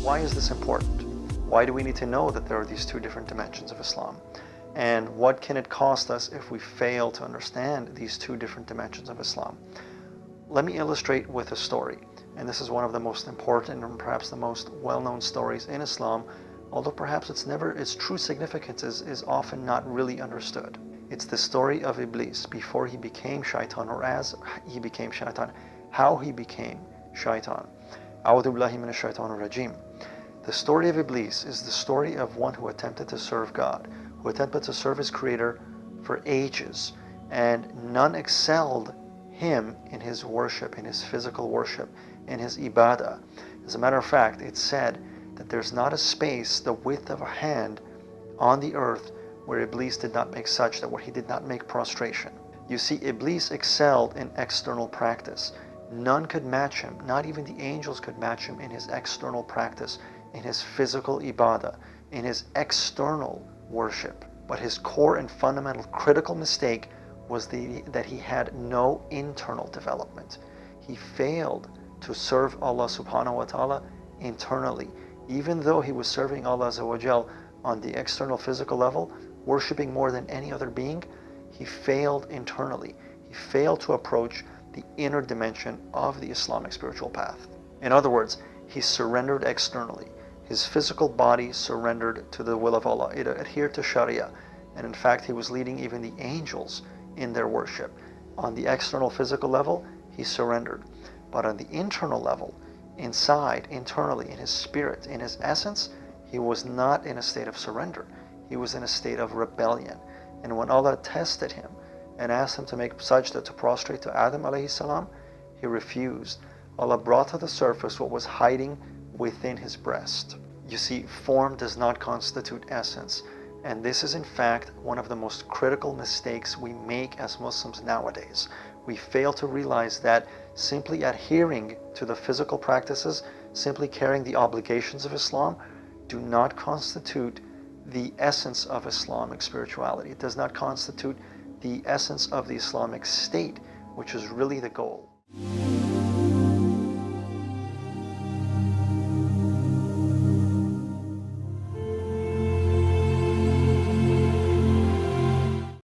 Why is this important? Why do we need to know that there are these two different dimensions of Islam? And what can it cost us if we fail to understand these two different dimensions of Islam? Let me illustrate with a story. And this is one of the most important and perhaps the most well-known stories in Islam, although perhaps its true significance is often not really understood. It's the story of Iblis before he became Shaytan, or as he became Shaytan, how he became Shaytan. A'udhu billahi minash shaitanir rajim. The story of Iblis is the story of one who attempted to serve God, who attempted to serve his Creator for ages, and none excelled him in his worship, in his physical worship, in his ibadah. As a matter of fact, it's said that there's not a space the width of a hand on the earth where Iblis did not make sajda, where he did not make prostration. You see, Iblis excelled in external practice. None could match him, not even the angels could match him in his external practice, in his physical ibadah, in his external worship. But his core and fundamental critical mistake was that he had no internal development. He failed to serve Allah subhanahu wa ta'ala internally. Even though he was serving Allah azza wa jal on the external physical level, worshipping more than any other being, he failed internally. He failed to approach the inner dimension of the Islamic spiritual path. In other words, he surrendered externally. His physical body surrendered to the will of Allah. It adhered to Shariah. And in fact, he was leading even the angels in their worship. On the external physical level, he surrendered. But on the internal level, inside, internally, in his spirit, in his essence, he was not in a state of surrender. He was in a state of rebellion. And when Allah tested him and asked him to make sajda, to prostrate to Adam alayhi salam, he refused. Allah brought to the surface what was hiding within his breast. You see, form does not constitute essence. And this is in fact one of the most critical mistakes we make as Muslims nowadays. We fail to realize that simply adhering to the physical practices, simply carrying the obligations of Islam, do not constitute the essence of Islamic spirituality. It does not constitute the essence of the Islamic state, which is really the goal.